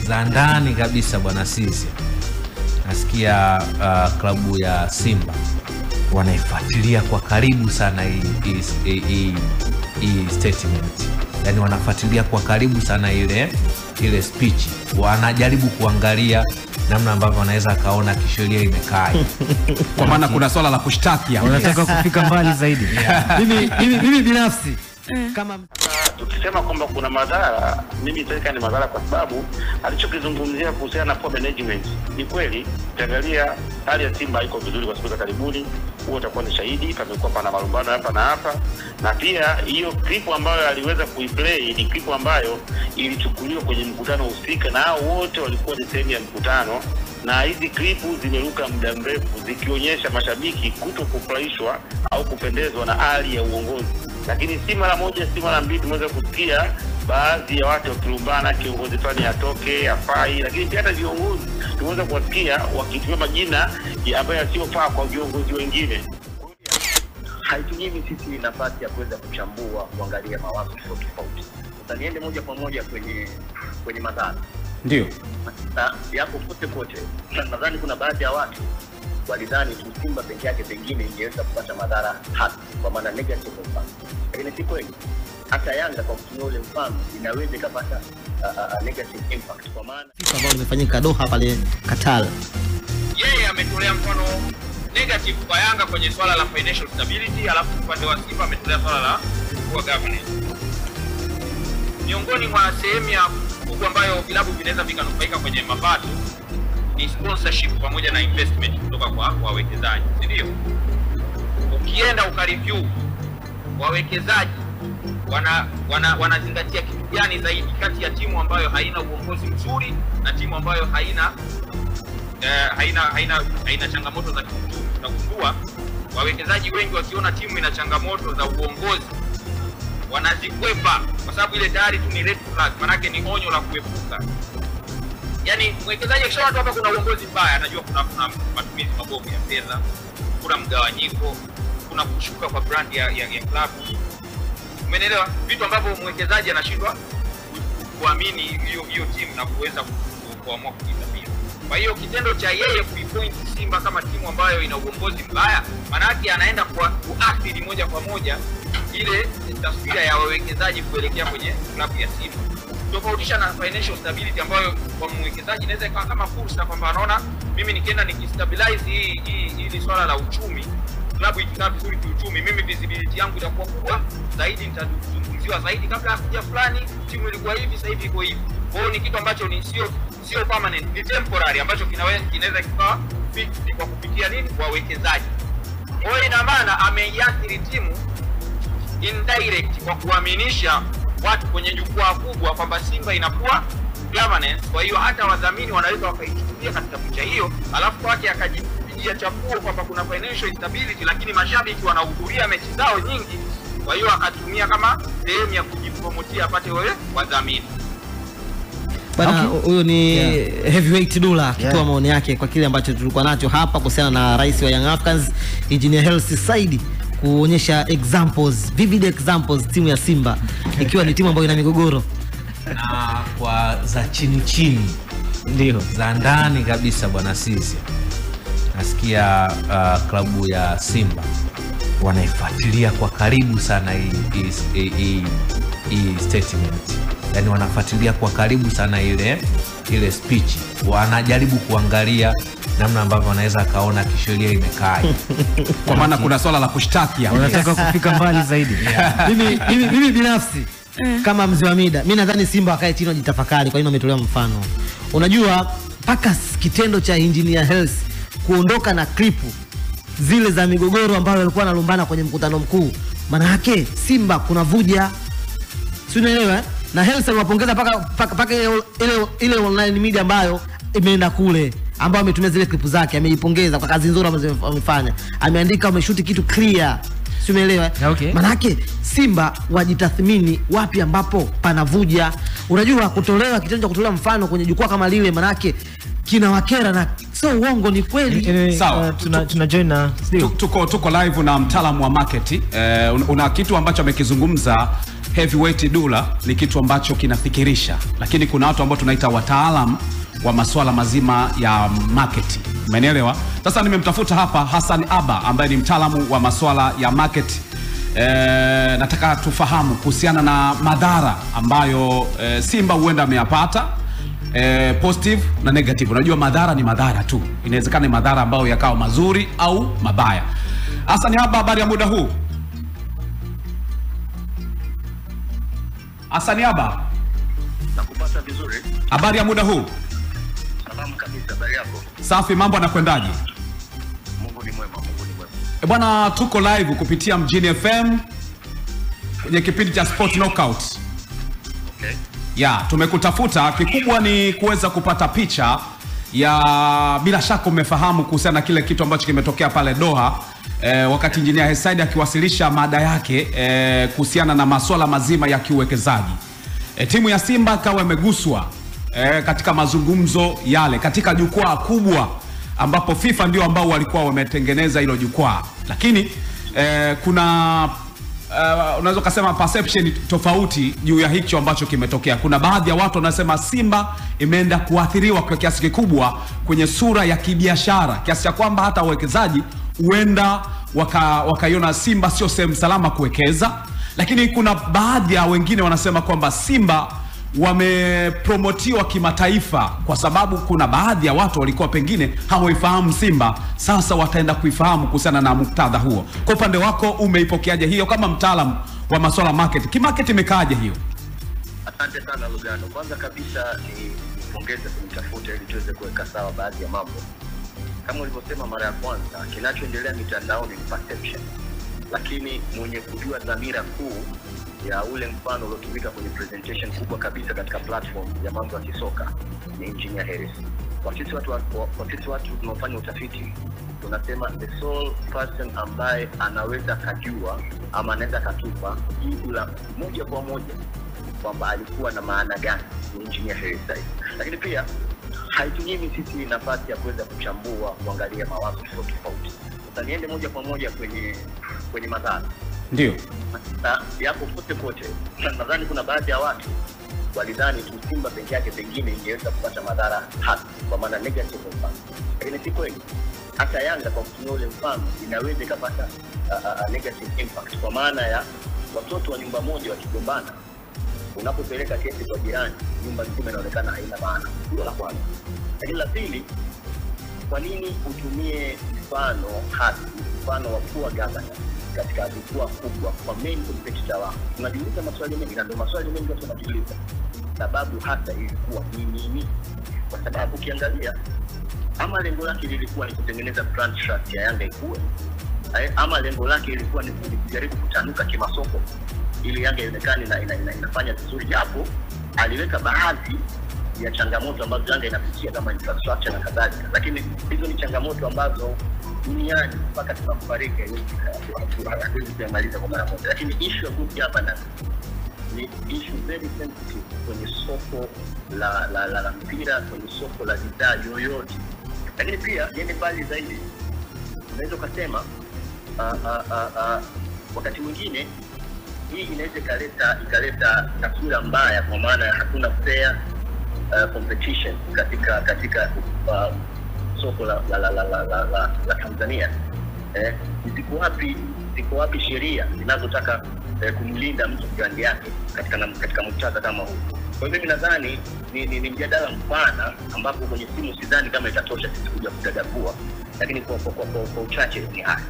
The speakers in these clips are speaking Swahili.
za ndani kabisa bwana sisi. Nasikia klabu ya Simba wanaifuatilia kwa karibu sana hii statement. Yaani wanafuatilia kwa karibu sana ile speech. Wanajaribu kuangalia namna ambavyo wanaweza kaona kisheria imekaa. Kwa maana kuna swala la kushtaki, wanataka kufika mbali zaidi. Mimi binafsi kama tukisema kwamba kuna madhara, mimi nitaika ni madhara kwa sababu alichokizungumzia kuhusiana na poor management ni kweli. Ukiangalia hali ya Simba iko vizuri kwa siku za karibuni, huo utakuwa ni shahidi. Pamekuwa pana malumbano hapa na hapa, na pia hiyo clip ambayo aliweza kuiplay ni clip ambayo ilichukuliwa kwenye mkutano husika, na hao wote walikuwa ni sehemu ya mkutano, na hizi klipu zimeruka muda mrefu zikionyesha mashabiki kutokufurahishwa au kupendezwa na hali ya uongozi. Lakini si mara moja, si mara mbili tumeweza kusikia baadhi ya watu wakilumbana kiongozi fulani atoke, afai, lakini pia hata viongozi tumeweza kuwasikia wakitumia majina ambayo yasiyofaa kwa viongozi wengine. Haitunyimi sisi nafasi ya kuweza kuchambua, kuangalia mawazo tofauti. Sasa niende moja kwa moja kwenye madhara. Ndio. Na yako kote. Nadhani kuna baadhi ya watu walidhani tu Simba peke yake pengine ingeweza kupata madhara hasi, kwa maana negative impact. Lakini si kweli. Hata Yanga kwa kutumia ule mfano inaweza ikapata negative impact, kwa maana FIFA ambao limefanyika Doha pale Qatar. Yeye ametolea mfano negative kwa Yanga kwenye swala la financial stability, alafu upande wa Simba ametolea swala la poor governance. Miongoni mwa sehemu ya kubwa ambayo vilabu vinaweza vikanufaika kwenye mapato ni sponsorship pamoja na investment kutoka kwa wawekezaji, ndio. Ukienda ukareview wawekezaji wanazingatia kitu gani zaidi kati ya timu ambayo haina uongozi mzuri na timu ambayo haina changamoto za kiuchumi. Tunagundua wawekezaji wengi wakiona timu ina changamoto za uongozi wanazikwepa, kwa sababu ile tayari tu ni red flag, manake ni onyo la kuepuka. Yaani mwekezaji akishaona hapa kuna uongozi mbaya, anajua kuna matumizi mabovu ya fedha, kuna mgawanyiko, kuna kushuka kwa brand ya club. Umeelewa? Vitu ambavyo mwekezaji anashindwa kuamini hiyo timu na kuweza kuamua kujithamini. Kwa hiyo kitendo cha yeye kuipoint Simba kama timu ambayo ina uongozi mbaya, maana yake anaenda kuathiri moja kwa moja ile taswira ya wawekezaji kuelekea kwenye klabu ya Simba. Tofautisha na financial stability ambayo kwa mwekezaji inaweza ikawa kama fursa, kwamba anaona mimi nikienda nikistabilize hii swala la uchumi, klabu ikikaa vizuri kiuchumi, mimi visibility yangu itakuwa kubwa zaidi, nitazungumziwa zaidi. Kabla hakuja fulani timu ilikuwa hivi, sasa hivi iko hivi. Kwa hiyo ni kitu ambacho ni sio permanent, ni temporary, ambacho kinaweza kikawa fixed kwa kupitia nini, kwa wawekezaji. Kwa hiyo ina maana ameiathiri timu indirect kwa kuaminisha watu kwenye jukwaa kubwa kwamba Simba inakuwa governance. Kwa hiyo hata wadhamini wanaweza wakaichukulia katika picha hiyo, alafu kwake akajipigia chapuo kwamba kuna financial instability, lakini mashabiki wanahudhuria mechi zao nyingi, kwa hiyo akatumia kama sehemu ya kujipromotia apate wewe wadhamini. Bana, huyo ni Heavyweight Dulla akitoa maoni yake kwa kile ambacho tulikuwa nacho hapa kuhusiana na rais wa Young Africans Engineer Hersi Said, kuonyesha examples, vivid examples timu ya Simba ikiwa ni timu ambayo ina migogoro na kwa za chini ndio za ndani kabisa bwana sisi. Nasikia klabu ya Simba wanaifuatilia kwa karibu sana hii statement. Yaani wanafuatilia kwa karibu sana ile speech. Wanajaribu kuangalia namna ambavyo wanaweza kaona kisheria imekaa. Kwa maana kuna swala la kushtaki, wanataka kufika mbali zaidi. Mimi binafsi kama mzee wa mida, mimi nadhani Simba wakae chini wajitafakari. Kwa nini wametolewa mfano? Unajua paka kitendo cha Engineer Hersi kuondoka na klipu zile za migogoro ambayo walikuwa wanalumbana kwenye mkutano mkuu, maana yake Simba kuna vuja. Si unaelewa? Na Hersi anawapongeza paka ile online media ambayo imeenda kule, ambao ametumia zile klipu zake, ameipongeza kwa kazi nzuri ambazo wamefanya. Ameandika wameshuti kitu clear. Si umeelewa? Okay. Maana yake Simba wajitathmini wapi ambapo panavuja. Unajua kutolewa kitendo cha kutolewa mfano kwenye jukwaa kama lile, maana yake kinawakera na sio uongo, ni kweli. Sawa, tuna join na tuko live na mtaalamu wa market. Una kitu ambacho amekizungumza heavyweight dula ni kitu ambacho kinafikirisha, lakini kuna watu ambao tunaita wataalam wa masuala mazima ya market. Umeelewa? Sasa nimemtafuta hapa Hassan Aba ambaye ni mtaalamu wa masuala ya market. Nataka tufahamu kuhusiana na madhara ambayo Simba huenda ameyapata, positive na negative. Unajua madhara ni madhara tu, inawezekana ni madhara ambayo yakawa mazuri au mabaya. Hassan Aba, habari ya muda huu? Hassan Aba, nakupata vizuri. Habari ya muda huu? Salamu kabisa, habari yako? Safi, mambo yanakwendaje? Mungu ni mwema, Mungu ni mwema. Bwana, tuko live kupitia Mjini FM kwenye kipindi cha Sport Knockout. Okay. Ya, tumekutafuta, kikubwa ni kuweza kupata picha ya, bila shaka umefahamu kuhusiana na kile kitu ambacho kimetokea pale Doha wakati Engineer Hesaid akiwasilisha mada yake kuhusiana na masuala mazima ya kiuwekezaji. Timu ya Simba kawa imeguswa katika mazungumzo yale katika jukwaa kubwa ambapo FIFA ndio ambao walikuwa wametengeneza hilo jukwaa, lakini kuna unaweza kusema perception tofauti juu ya hicho ambacho kimetokea. Kuna baadhi ya watu wanasema Simba imeenda kuathiriwa kwa kiasi kikubwa kwenye sura ya kibiashara, kiasi cha kwamba hata wawekezaji huenda wakaiona Simba sio sehemu salama kuwekeza. Lakini kuna baadhi ya wengine wanasema kwamba Simba wamepromotiwa kimataifa, kwa sababu kuna baadhi ya watu walikuwa pengine hawaifahamu Simba, sasa wataenda kuifahamu kuhusiana na muktadha huo. Kwa upande wako umeipokeaje hiyo kama mtaalamu wa masuala market? Kimarket imekaaje hiyo? Asante sana Lugano. Kwanza kabisa ni kupongeza kunitafuta ili tuweze kuweka sawa baadhi ya mambo. Kama ulivyosema mara ya kwanza, kinachoendelea mitandaoni ni perception, lakini mwenye kujua dhamira kuu ya ule mfano uliotumika kwenye presentation kubwa kabisa katika platform ya mambo ya kisoka ni Engineer Harris. Kwa sisi watu tunaofanya utafiti tunasema the sole person ambaye anaweza kujua ama anaweza katupa jibu la moja kwa moja kwamba alikuwa na maana gani ni Engineer Harris. Lakini pia haitunyimi sisi nafasi ya kuweza kuchambua, kuangalia mawazo tofauti. Sasa niende moja kwa moja kwenye madhara. Ndio. Na yako kote. Nadhani kuna baadhi ya watu walidhani tu Simba peke yake pengine ingeweza kupata madhara hasi, kwa maana negative impact. Lakini si kweli. Hata Yanga kwa kutumia ule mfano inaweza ikapata negative impact, kwa maana ya watoto wa nyumba moja wakigombana, unapopeleka kesi kwa jirani, nyumba nzima inaonekana haina maana. Hilo la kwanza. Lakini la pili, kwa nini utumie mfano wa poor governance katika jukwaa kubwa kwa main competitor wako? Tunajiuliza maswali mengi, na ndio maswali mengi watu wanajiuliza. Sababu hasa ilikuwa ni nini? Kwa sababu ukiangalia, ama lengo lake lilikuwa ni kutengeneza brand trust ya Yanga ikue, ama lengo lake ilikuwa ni kujaribu kutanuka kimasoko ili Yanga ionekane inafanya vizuri, japo aliweka baadhi ya changamoto ambazo Yanga inapitia kama infrastructure na kadhalika. Lakini hizo ni changamoto ambazo duniani mpaka tunakufariki hatuwezi kumaliza kwa mara moja. Lakini issue ya kuja hapa ni issue very sensitive kwenye soko la mpira, kwenye soko la bidhaa yoyote. Lakini pia niende mbali zaidi, unaweza kusema wakati mwingine hii inaweza ikaleta taswira mbaya, kwa maana hakuna fair competition katika soko la Tanzania. Ziko wapi sheria zinazotaka kumlinda mtu brand yake katika muktadha kama huu? Kwa hiyo mimi nadhani ni mjadala mpana ambapo kwenye simu sidhani kama itatosha sisi kuja kudadavua, lakini kwa uchache ni haya.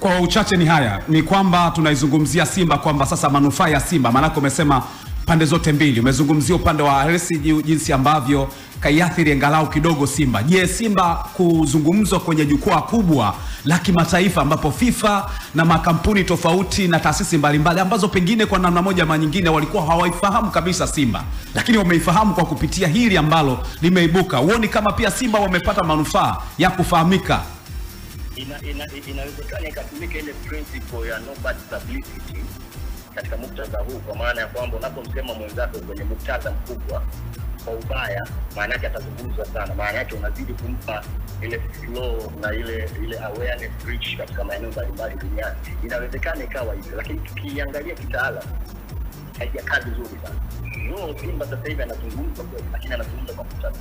Kwa uchache ni haya, ni kwamba tunaizungumzia Simba, kwamba sasa manufaa ya Simba, maana umesema pande zote mbili. Umezungumzia upande wa Harris jinsi ambavyo kaiathiri angalau kidogo Simba. Je, Simba kuzungumzwa kwenye jukwaa kubwa la kimataifa ambapo FIFA na makampuni tofauti na taasisi mbalimbali ambazo pengine kwa namna moja ama nyingine walikuwa hawaifahamu kabisa Simba, lakini wameifahamu kwa kupitia hili ambalo limeibuka, uone kama pia Simba wamepata manufaa ya kufahamika? Inawezekana ikatumika ile principle ya no bad publicity katika muktadha huu, kwa maana ya kwamba unapomsema mwenzako kwenye muktadha mkubwa kwa ubaya, maana yake atazungumzwa sana, maana yake unazidi kumpa ile flow na ile awareness reach katika maeneo mbalimbali duniani. Inawezekana ikawa hivyo, lakini tukiangalia kitaalamu haijakaa vizuri sana. Simba sasa hivi anazungumza kwa, lakini anazungumza kwa mtazamo.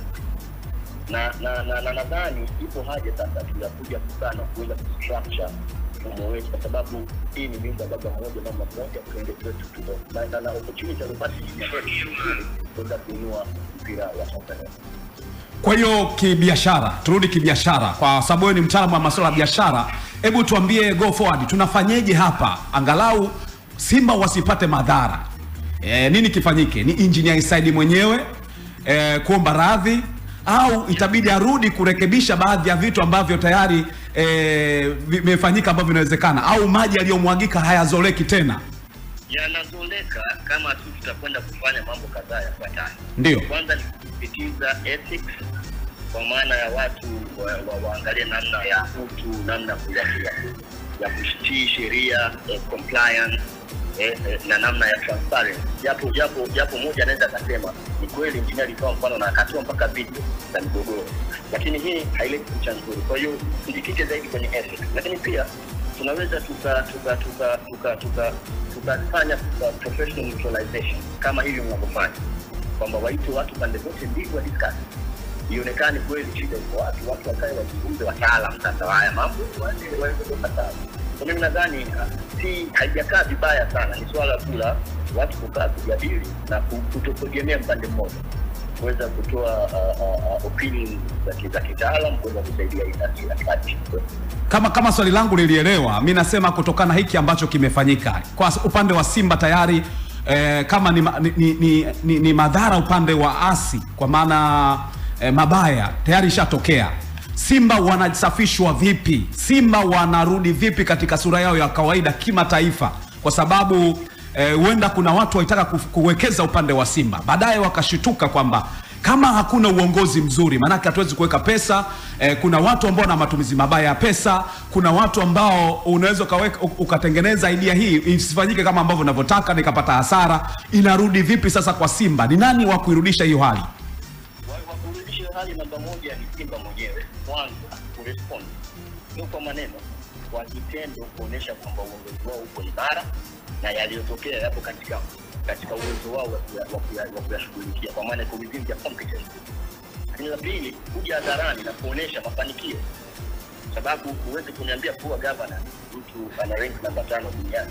Na nadhani ipo haja sasa tunakuja kukana kuweza kustructure mfumo wetu, kwa sababu hii ni mimba baba mmoja mama mmoja, tuende kwetu na opportunity ya kupata kuweza kuinua mpira wa Tanzania. Kwa hiyo kibiashara, turudi kibiashara kwa sababu wewe ni mtaalamu wa masuala ya biashara. Hebu tuambie go forward, tunafanyeje hapa angalau Simba wasipate madhara? Nini kifanyike? Ni engineer Herside mwenyewe kuomba radhi, au itabidi arudi kurekebisha baadhi ya vitu ambavyo tayari vimefanyika ambavyo vinawezekana, au maji yaliyomwagika hayazoleki tena? Yanazoleka kama tu tutakwenda kufanya mambo kadhaa yafuatayo. Ndio. Kwanza ni kupitiza ethics, kwa maana ya watu waangalie namna ya utu, namna ya kutii sheria, compliance, na namna ya transparency. Japo moja anaweza kusema ni kweli engineer alitoa mfano na akatoa mpaka video za migogoro, lakini hii haileti picha nzuri. Kwa hiyo tujikite zaidi kwenye ethics, lakini pia tunaweza tukafanya professional neutralization kama hivi mnavyofanya, kwamba waite watu pande zote mbili wa discuss, ionekane kweli shida iko wapi, watu wakae wazungumze, wataalamu sasa haya mambo waweze kupata. Kwa mimi nadhani si haijakaa vibaya sana, ni swala la watu kukaa kujadili na kutotegemea mpande mmoja, kuweza kutoa opinion za kitaalamu kuweza kusaidia industry ya kama swali langu lilielewa. Mimi nasema kutokana hiki ambacho kimefanyika kwa upande wa Simba tayari kama ni madhara upande wa asi, kwa maana mabaya tayari ishatokea. Simba wanasafishwa vipi? Simba wanarudi vipi katika sura yao ya kawaida kimataifa? Kwa sababu huenda kuna watu waitaka kuwekeza upande wa Simba, baadaye wakashituka kwamba kama hakuna uongozi mzuri, maana hatuwezi kuweka pesa. Kuna watu ambao wana matumizi mabaya ya pesa, kuna watu ambao unaweza ukatengeneza idea hii isifanyike kama ambavyo unavyotaka nikapata hasara. Inarudi vipi sasa kwa Simba? Ni nani wa kuirudisha hiyo hali? Wa kurudisha hali namba moja ni Simba mwenyewe. Kwanza kurespond, sio kwa maneno, kwa vitendo, kuonesha kwamba uongozi wao uko imara na yaliyotokea yapo katika uwezo wao wa kuyashughulikia, kwa maana iko within their competence. Lakini la pili, kuja hadharani na kuonesha mafanikio, sababu huwezi kuniambia kuwa governor mtu ana rank namba 5 duniani.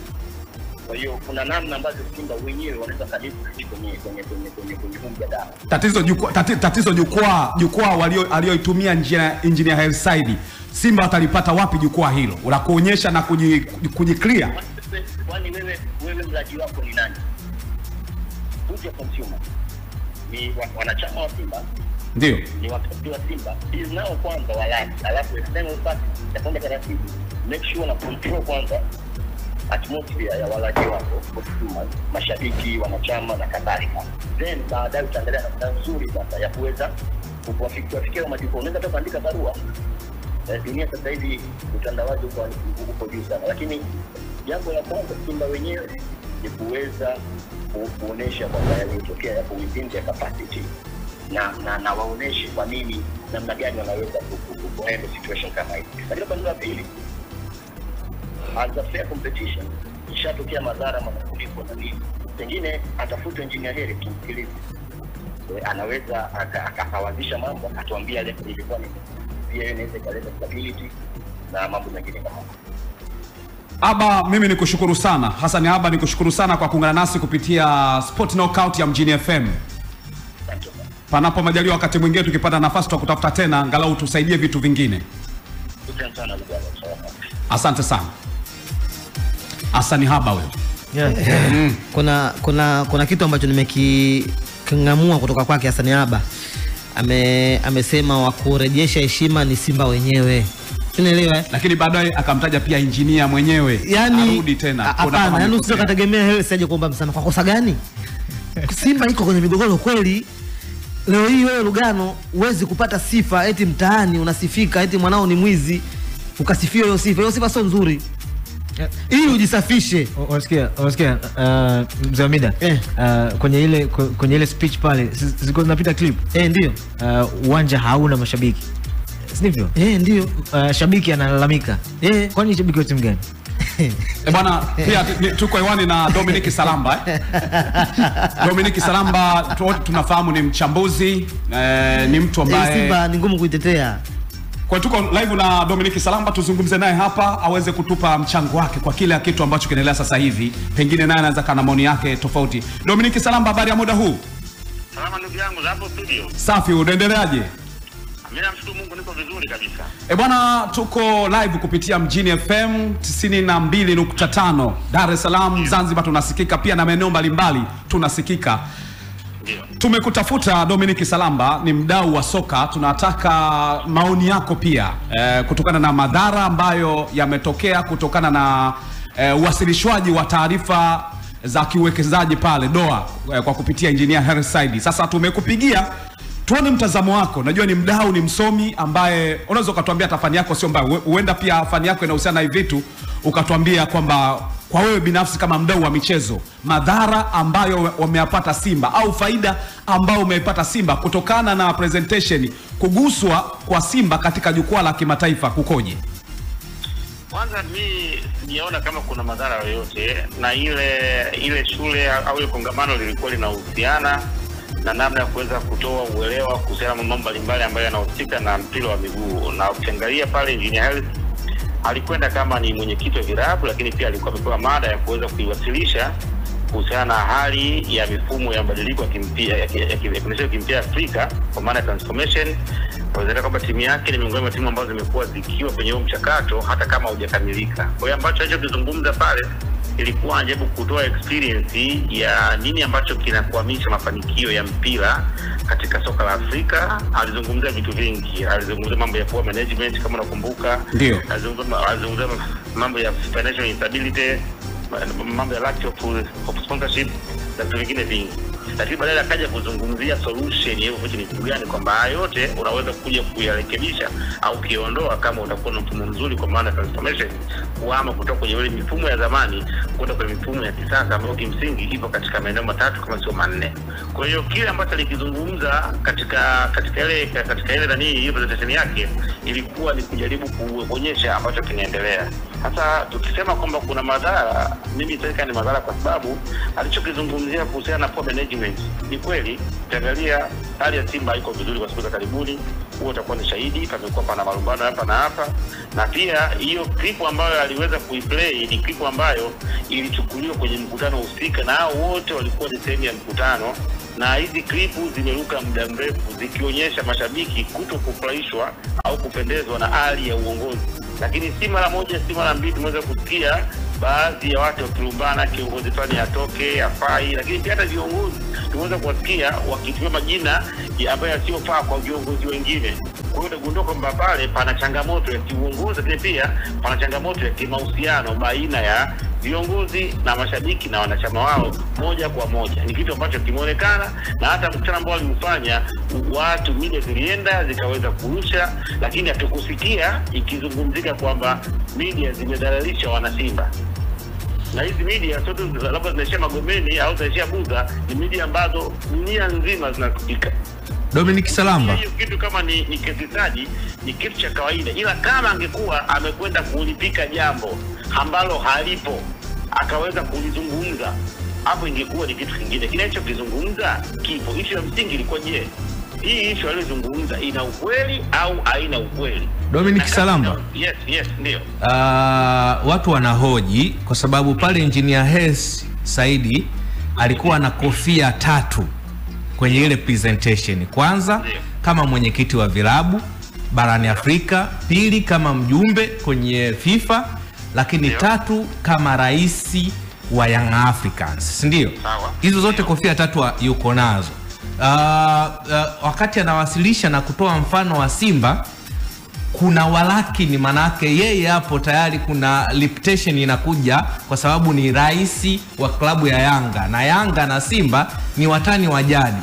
Kwa hiyo kuna namna ambazo Simba wenyewe wanaweza kadifu kwenye mjadala. Tatizo jukwaa walioitumia engineer Herside, Simba watalipata wapi jukwaa hilo la kuonyesha na kujiclear? Kwani wewe mlaji wako ni nani? Who's consumer? Ni wanachama wa Simba. Ndio. Ni watu wa Simba. Is nao kwanza walaki, alafu external party itakwenda taratibu. Make sure na control kwanza atmosphere ya walaji wako, consumers, mashabiki, wanachama na kadhalika. Then baadaye utaendelea na nzuri sasa ya kuweza kuwafikia majukumu. Unaweza hata kuandika barua. Dunia sasa hivi utandawazi uko juu sana, lakini jambo la kwanza Simba wenyewe ni kuweza kuonesha kwamba yaliyotokea yapo within their capacity, na waoneshe kwa nini, namna gani wanaweza kuhandle situation kama hii. Lakini kwa nini pili, as a fair competition, ishatokea madhara mafuriko na nini, pengine atafute engineer Heri tumsikilize, anaweza akawazisha mambo, akatuambia leo ilikuwa ni pia inaweza kuleta stability na mambo mengine kama hayo. Aba, mimi nikushukuru sana. Hassan Aba, nikushukuru sana kwa kuungana nasi kupitia Sport Knockout ya Mjini FM. Panapo majaliwa wakati mwingine tukipata nafasi tutakutafuta tena angalau tusaidie vitu vingine. Asante sana. Hassan Aba wewe. Kuna kitu ambacho nimeking'amua kutoka kwake Hassan Aba. Amesema wa kurejesha heshima ni Simba wenyewe. Unaelewa? Lakini baadaye akamtaja pia engineer mwenyewe. Arudi tena. Hapana, yani usikategemea Hersi aje kuomba msamaha. Kwa kosa gani? Simba iko kwenye migogoro kweli. Leo hii wewe Lugano uwezi kupata sifa eti mtaani unasifika eti mwanao ni mwizi ukasifia hiyo sifa. Hiyo sifa sio nzuri. Ili ujisafishe. Unasikia mzee Hamida kwenye ile speech pale ziko zinapita clip. Ndio. Uwanja hauna mashabiki. Sivyo? Ndio. Shabiki analalamika. Kwani shabiki wa timu gani? Bwana pia tuko hewani na Dominic Salamba. Dominic Salamba tunafahamu ni mchambuzi, ni mtu ambaye Simba ni ngumu kuitetea. Kwa tuko live na Dominic Salamba, tuzungumze naye hapa aweze kutupa mchango wake kwa kile kitu ambacho kinaendelea sasa hivi. Pengine naye anaweza kana maoni yake tofauti. Dominic Salamba, habari ya muda huu? Salama ndugu yangu, hapo studio. Safi, unaendeleaje? Mimi namshukuru Mungu niko vizuri kabisa. Bwana, tuko live kupitia Mjini FM 92.5 Dar es Salaam, Zanzibar tunasikika pia na maeneo mbalimbali tunasikika. Tumekutafuta Dominic Salamba, ni mdau wa soka, tunataka maoni yako pia kutokana na madhara ambayo yametokea kutokana na uwasilishwaji wa taarifa za kiuwekezaji pale Doha kwa kupitia Engineer Hersi Said. Sasa tumekupigia tuone mtazamo wako. Najua ni mdau, ni msomi ambaye unaweza ukatuambia tafani yako sio mbaya. Huenda pia fani yako inahusiana na hivi vitu, ukatuambia kwamba kwa wewe binafsi kama mdau wa michezo, madhara ambayo wameyapata Simba au faida ambayo umeipata Simba kutokana na presentation, kuguswa kwa Simba katika jukwaa la kimataifa kukoje? Kwanza mimi sijaona kama kuna madhara yoyote, na ile shule au ile kongamano lilikuwa linahusiana na namna ya kuweza kutoa uelewa kuhusiana na mambo mbalimbali ambayo yanahusika na mpira wa miguu. Na ukiangalia pale Engineer Hersi alikwenda kama ni mwenyekiti wa vilabu, lakini pia alikuwa amepewa mada ya kuweza kuiwasilisha kuhusiana na hali ya mifumo ya mabadiliko ya kimpira Afrika, kwa maana transformation. Kwa kwamba timu yake ni miongoni mwa timu ambazo zimekuwa zikiwa kwenye huo mchakato hata kama hujakamilika. Kwa hiyo ambacho alichozungumza pale ilikuwa anajaribu kutoa experience ya nini ambacho kinakwamisha mafanikio ya mpira katika soka la Afrika. Alizungumzia vitu vingi, alizungumzia mambo ya poor management kama unakumbuka, ndio alizungumzia mambo ya financial instability, mambo ya lack of sponsorship na vitu vingine vingi. Lakini baadaye akaja kuzungumzia solution ya hiyo vitu gani, kwamba haya yote unaweza kuja kuyarekebisha au kuiondoa kama utakuwa na mfumo mzuri, kwa maana transformation, kuhama kutoka kwenye ile mifumo ya zamani kwenda kwenye mifumo ya kisasa ambayo kimsingi ipo katika maeneo matatu kama sio manne. Kwa hiyo kile ambacho alikizungumza katika ile hiyo presentation yake ilikuwa ni kujaribu kuonyesha ambacho kinaendelea. Sasa tukisema kwamba kuna madhara, mimi nitaika ni madhara kwa sababu alichokizungumzia kuhusiana na poor management ni kweli. Ukiangalia hali ya Simba iko vizuri kwa siku za karibuni, huo utakuwa ni shahidi. Pamekuwa pana marumbano hapa na hapa, na pia hiyo clip ambayo aliweza kuiplay ni clip ambayo ilichukuliwa kwenye mkutano husika, na hao wote walikuwa ni sehemu ya mkutano. Na hizi klipu zimeruka muda mrefu zikionyesha mashabiki kutokufurahishwa au kupendezwa na hali ya uongozi. Lakini si mara moja, si mara mbili tumeweza kusikia baadhi ya watu wakilumbana kiongozi fulani atoke, afai. Lakini pia hata viongozi tumeweza kuwasikia wakitumia majina ambayo yasiyofaa kwa viongozi wengine. Kwa hiyo utagundua kwamba pale pana changamoto ya kiuongozi, lakini pia pana changamoto ya kimahusiano baina ya viongozi na mashabiki na wanachama wao moja kwa moja. Ni kitu ambacho kimeonekana, na hata mkutano ambao walimfanya watu media zilienda zikaweza kurusha, lakini hatukusikia ikizungumzika kwamba media zimedhalilisha wanasimba. Na hizi media sote labda zinaishia Magomeni au zinaishia Buza, ni media ambazo dunia nzima zinasikika. Dominic Salamba, hiyo kitu kama ni kezisaji ni kitu cha kawaida, ila kama angekuwa amekwenda kulipika jambo ambalo halipo akaweza kulizungumza, hapo ingekuwa ni kitu kingine. Kinachokizungumza kipo. Issue ya msingi ilikuwa je, hii issue aliyozungumza ina ukweli au haina ukweli? Dominic Salamba, yes ndio. Watu wanahoji kwa sababu pale Engineer Hersi Said alikuwa na kofia 3 kwenye ile presentation. Kwanza kama mwenyekiti wa vilabu barani Afrika, pili kama mjumbe kwenye FIFA, lakini 3 kama rais wa Young Africans, ndio? Hizo zote kofia 3 yuko nazo. Wakati anawasilisha na kutoa mfano wa Simba, kuna walakini, manake yeye hapo tayari kuna reputation inakuja kwa sababu ni rais wa klabu ya Yanga, na Yanga na Simba ni watani wa jadi.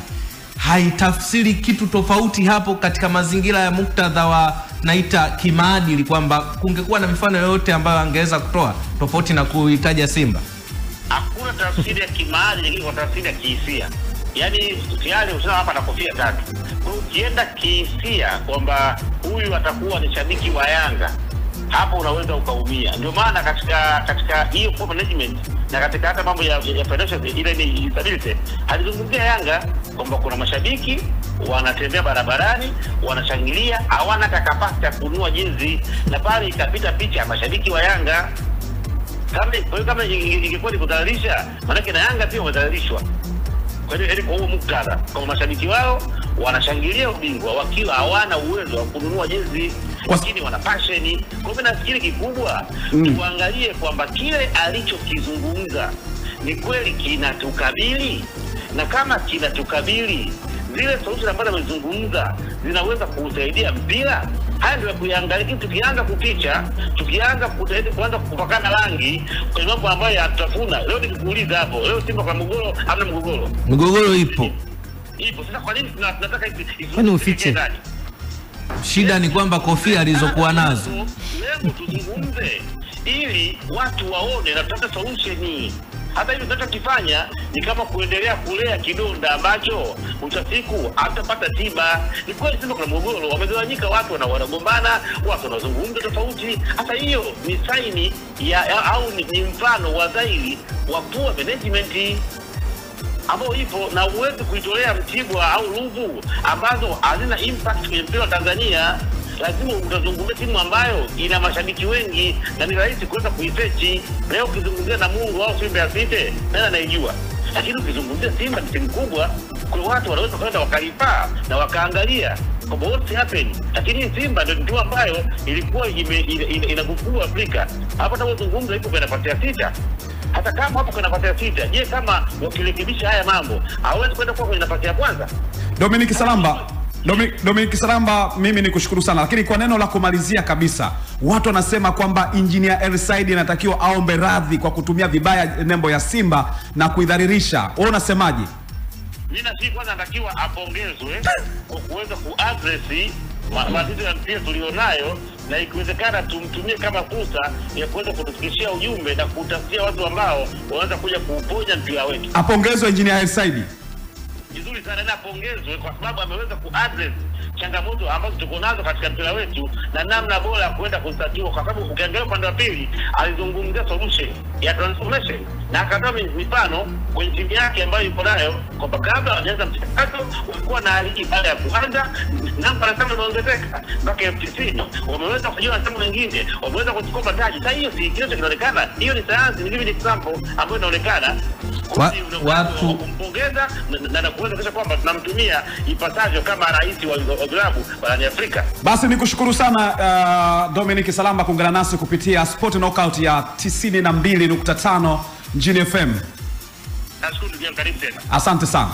Haitafsiri kitu tofauti hapo katika mazingira ya muktadha wa naita kimaadili, kwamba kungekuwa na mifano yoyote ambayo angeweza kutoa tofauti na kuitaja Simba? Hakuna tafsiri ya kimaadili, lakini kwa tafsiri ya kihisia. Yaani tayari usema hapa na kofia 3. Kwa hiyo ukienda kihisia kwamba huyu atakuwa ni shabiki wa Yanga, hapo unaweza ukaumia. Ndio maana katika hiyo management na katika hata mambo ya financial ile ni stability, alizungumzia Yanga kwamba kuna mashabiki wanatembea barabarani, wanashangilia, hawana capacity ya kununua jezi, na pale ikapita picha ya mashabiki wa Yanga. Kama ingekuwa ni kudhalilisha, maana na Yanga pia wamedhalilishwa. Kwa hiyo kwa huo muktadha, kwa mashabiki wao wanashangilia ubingwa wakiwa hawana uwezo wa kununua jezi, lakini wana passion. Kwa hiyo nafikiri kikubwa tuangalie kwamba kile alichokizungumza ni kweli kinatukabili, na kama kinatukabili, zile solution ambazo amezungumza zinaweza kusaidia mpira. Haya ndio kuangalia. Tukianza kupicha, tukianza kuanza kupakana rangi kwa mambo ambayo yatafuna. Leo nikikuuliza hapo, leo Simba kwa mgogoro, hamna mgogoro. Mgogoro ipo. Sasa kwa nini tunataka kwani ufiche? Shida ni kwamba kofia alizokuwa nazo. Leo tuzungumze ili watu waone na tutapata solution. Hata hivi tunachokifanya ni kama kuendelea kulea kidonda ambacho utasiku hatapata tiba. Ni kweli Simba kuna mgogoro, wamegawanyika, watu wanagombana, watu wanazungumza tofauti. Hata hiyo ni saini au ni mfano wa dhahiri wa poor management ambao ipo, na uwezi kuitolea Mtibwa au Ruvu ambazo hazina impact kwenye mpira wa Tanzania. Lazima utazungumzia timu ambayo ina mashabiki wengi na ni rahisi kuweza kuifechi. Leo ukizungumzia na Mungu au Simba ya Site, nani anaijua? Lakini ukizungumzia Simba ni timu kubwa, kwa watu wanaweza kwenda wakaipa na wakaangalia kwa what's happening. Lakini Simba ndio timu ambayo ilikuwa inagukua Afrika. Hapo tunazungumza ipo kwa nafasi ya 6. Hata kama hapo kwa nafasi ya 6, je, kama wakirekebisha haya mambo, hawezi kwenda kwa kwenye nafasi ya kwanza? Dominic Salamba, mimi nikushukuru sana, lakini kwa neno la kumalizia kabisa, watu wanasema kwamba Engineer Hersi anatakiwa aombe radhi kwa kutumia vibaya nembo ya Simba na kuidhalilisha. Wewe unasemaje? Mimi nafikiri kwanza anatakiwa apongezwe kwa kuweza kuaddress matatizo ya mpira tulionayo, na ikiwezekana tumtumie kama fursa ya kuweza kutufikishia ujumbe na kutafutia watu ambao wanaweza kuja kuuponya mpira wetu. Apongezwe Engineer Hersi. Vizuri sana, na pongezwe kwa sababu ameweza kuaddress changamoto ambazo tuko nazo katika mpira wetu na namna bora ya kwenda kutatua, kwa sababu ukiangalia upande wa pili alizungumzia solution ya transformation na akatoa mifano kwenye timu yake ambayo yuko nayo, kwa kabla hajaanza mchakato ulikuwa na hali baada ya kuanza namba kama inaongezeka mpaka FTC wameweza kujua timu nyingine, wameweza kuchukua mataji. Sasa hiyo si kitu kinaonekana, hiyo ni sayansi, ni give example ambayo inaonekana watu kumpongeza na kuweza kwamba tunamtumia ipasavyo kama rais wa vilabu barani Afrika. Basi nikushukuru sana Dominic Salamba kuungana nasi kupitia Sport Knockout ya 92.5 Mjini FM. Nashukuru, karibu tena. Asante sana.